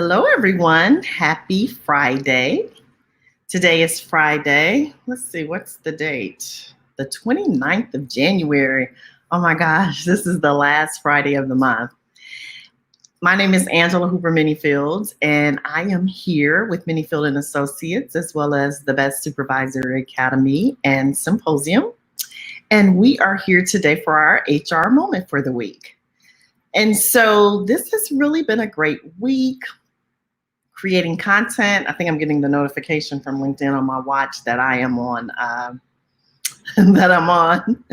Hello, everyone. Happy Friday. Today is Friday. Let's see, what's the date? The 29th of January. Oh my gosh, this is the last Friday of the month. My name is Angela Hooper-Menifield, and I am here with Menifield Associates, as well as the B.E.S.T Supervisor Academy and Symposium. And we are here today for our HR moment for the week. And so this has really been a great week. Creating content. I think I'm getting the notification from LinkedIn on my watch that I am on, that I'm on.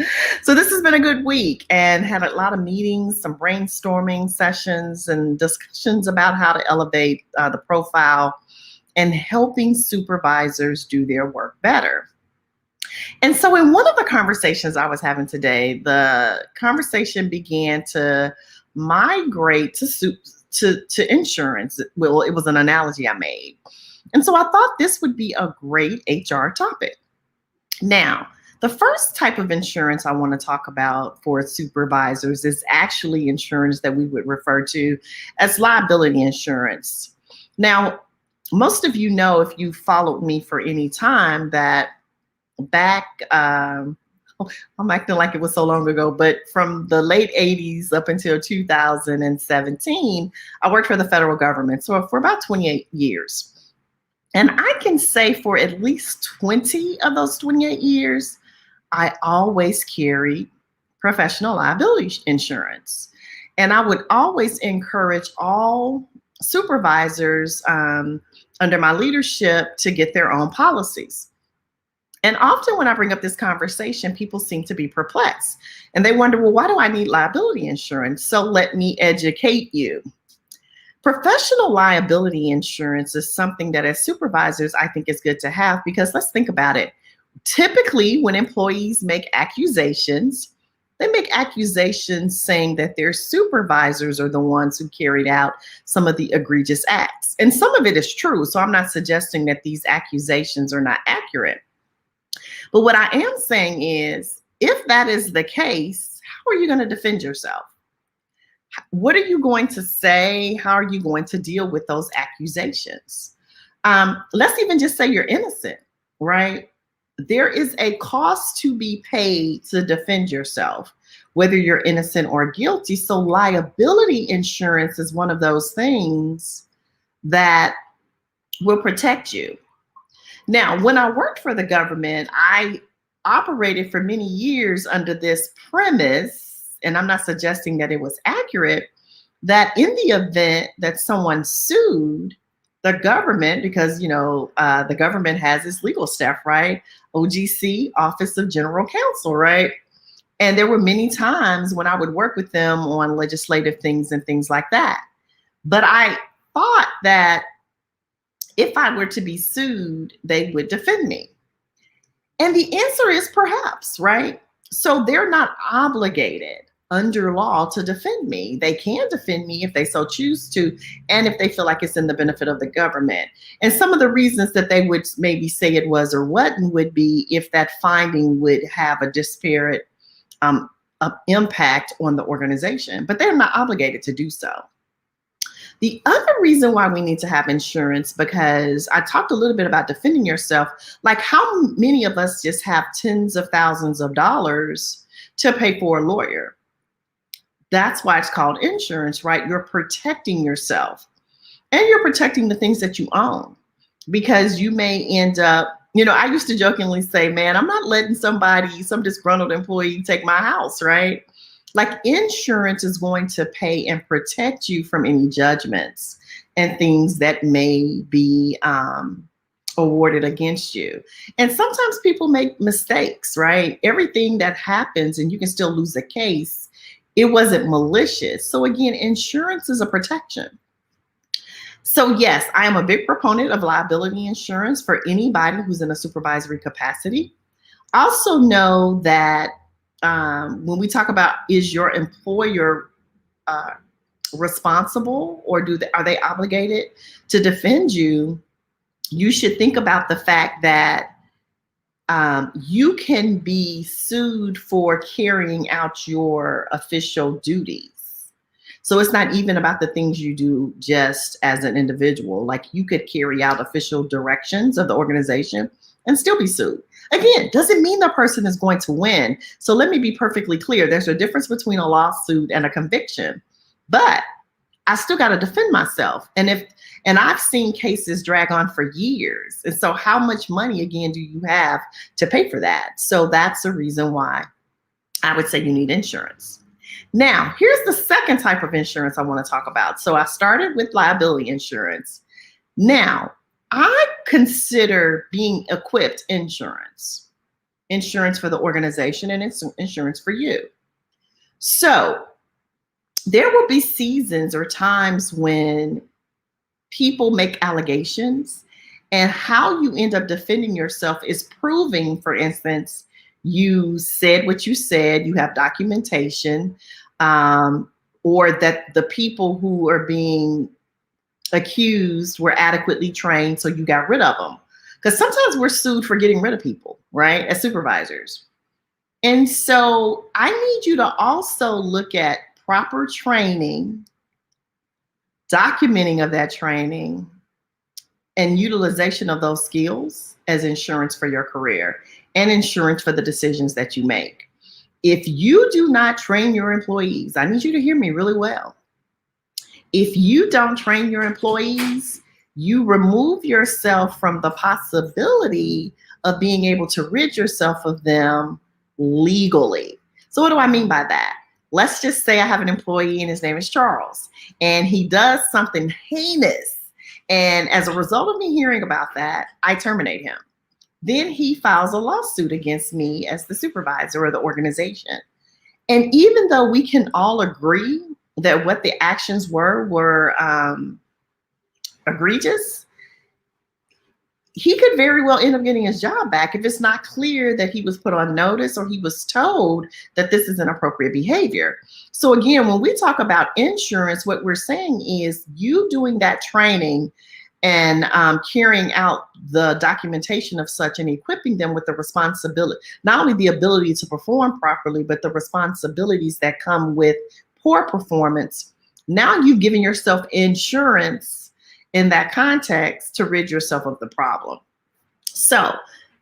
So this has been a good week and had a lot of meetings, some brainstorming sessions and discussions about how to elevate the profile and helping supervisors do their work better. And so in one of the conversations I was having today, the conversation began to migrate to insurance. Well, it was an analogy I made. And so I thought this would be a great HR topic. Now, the first type of insurance I want to talk about for supervisors is actually insurance that we would refer to as liability insurance. Now, most of you know, if you followed me for any time, that back, I'm acting like it was so long ago, but from the late 80s up until 2017, I worked for the federal government. So for about 28 years. And I can say for at least 20 of those 28 years, I always carried professional liability insurance. And I would always encourage all supervisors under my leadership to get their own policies. And often when I bring up this conversation, people seem to be perplexed and they wonder, well, why do I need liability insurance? So let me educate you. Professional liability insurance is something that as supervisors, I think is good to have, because let's think about it. Typically, when employees make accusations, they make accusations saying that their supervisors are the ones who carried out some of the egregious acts. And some of it is true. So I'm not suggesting that these accusations are not accurate. But what I am saying is, if that is the case, how are you going to defend yourself? What are you going to say? How are you going to deal with those accusations? Let's even just say you're innocent, right? There is a cost to be paid to defend yourself, whether you're innocent or guilty. So liability insurance is one of those things that will protect you. Now, when I worked for the government, I operated for many years under this premise, and I'm not suggesting that it was accurate, that in the event that someone sued the government, because, you know, the government has its legal staff, right? OGC, Office of General Counsel, right? And there were many times when I would work with them on legislative things and things like that. But I thought that if I were to be sued, they would defend me. And the answer is perhaps, right? So they're not obligated under law to defend me. They can defend me if they so choose to, and if they feel like it's in the benefit of the government. And some of the reasons that they would maybe say it was or wasn't would be if that finding would have a disparate impact on the organization, but they're not obligated to do so. The other reason why we need to have insurance, because I talked a little bit about defending yourself, like how many of us just have tens of thousands of dollars to pay for a lawyer? That's why it's called insurance, right? You're protecting yourself and you're protecting the things that you own, because you may end up, you know, I used to jokingly say, man, I'm not letting some disgruntled employee take my house, right? Like insurance is going to pay and protect you from any judgments and things that may be awarded against you. And sometimes people make mistakes, right? Everything that happens, and you can still lose a case, it wasn't malicious. So again, insurance is a protection. So yes, I am a big proponent of liability insurance for anybody who's in a supervisory capacity. I also know that when we talk about, is your employer responsible, or are they obligated to defend you? You should think about the fact that you can be sued for carrying out your official duties. So it's not even about the things you do just as an individual. Like you could carry out official directions of the organization and still be sued. Again, doesn't mean the person is going to win. So let me be perfectly clear. There's a difference between a lawsuit and a conviction, but I still got to defend myself. And I've seen cases drag on for years. And so how much money, again, do you have to pay for that? So that's the reason why I would say you need insurance. Now, here's the second type of insurance I want to talk about. So I started with liability insurance. Now, I consider being equipped insurance for the organization and insurance for you. So there will be seasons or times when people make allegations, and how you end up defending yourself is proving, for instance, you said what you said, you have documentation, or that the people who are being accused were adequately trained, so you got rid of them. Because sometimes we're sued for getting rid of people, right, as supervisors. And so I need you to also look at proper training, documenting of that training, and utilization of those skills as insurance for your career and insurance for the decisions that you make. If you do not train your employees, I need you to hear me really well. If you don't train your employees, you remove yourself from the possibility of being able to rid yourself of them legally. So what do I mean by that? Let's just say I have an employee and his name is Charles, and he does something heinous. And as a result of me hearing about that, I terminate him. Then he files a lawsuit against me as the supervisor of the organization. And even though we can all agree that what the actions were egregious, he could very well end up getting his job back if it's not clear that he was put on notice or he was told that this is inappropriate behavior. So again, when we talk about insurance, what we're saying is you doing that training and carrying out the documentation of such and equipping them with the responsibility, not only the ability to perform properly, but the responsibilities that come with poor performance. Now you've given yourself insurance in that context to rid yourself of the problem. So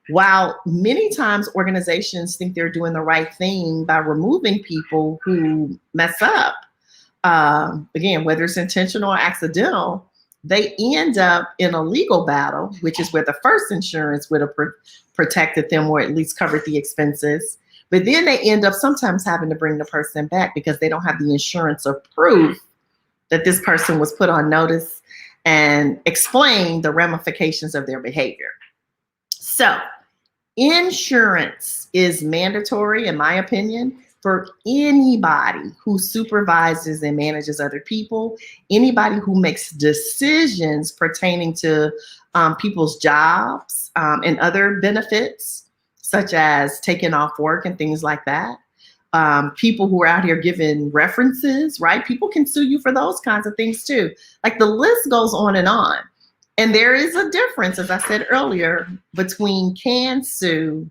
while many times organizations think they're doing the right thing by removing people who mess up, again, whether it's intentional or accidental, they end up in a legal battle, which is where the first insurance would have protected them or at least covered the expenses. But then they end up sometimes having to bring the person back because they don't have the insurance or proof that this person was put on notice and explain the ramifications of their behavior. So insurance is mandatory, in my opinion, for anybody who supervises and manages other people, anybody who makes decisions pertaining to people's jobs and other benefits, such as taking off work and things like that. People who are out here giving references, right? People can sue you for those kinds of things too. Like the list goes on. And there is a difference, as I said earlier, between can sue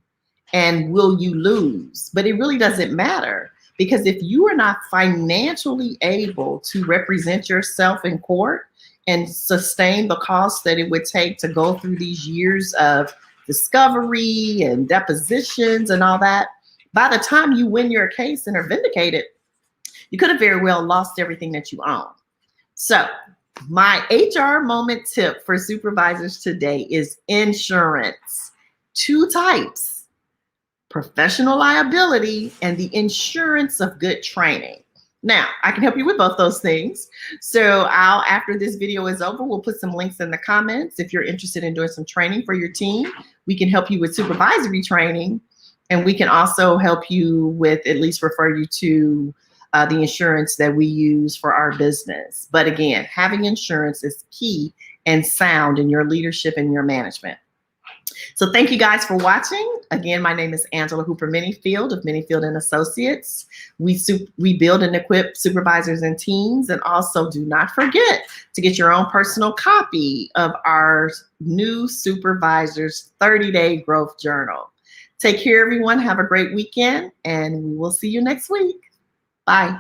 and will you lose. But it really doesn't matter, because if you are not financially able to represent yourself in court and sustain the cost that it would take to go through these years of discovery and depositions and all that, by the time you win your case and are vindicated, you could have very well lost everything that you own. So my HR moment tip for supervisors today is insurance. Two types: professional liability and the insurance of good training. Now, I can help you with both those things. So after this video is over, we'll put some links in the comments. If you're interested in doing some training for your team, we can help you with supervisory training. And we can also help you with, at least refer you to the insurance that we use for our business. But again, having insurance is key and sound in your leadership and your management. So thank you guys for watching. Again, my name is Angela Hooper-Menifield of Menifield Associates. We build and equip supervisors and teams. And also do not forget to get your own personal copy of our new Supervisors 30-Day Growth Journal. Take care, everyone. Have a great weekend, and we will see you next week. Bye.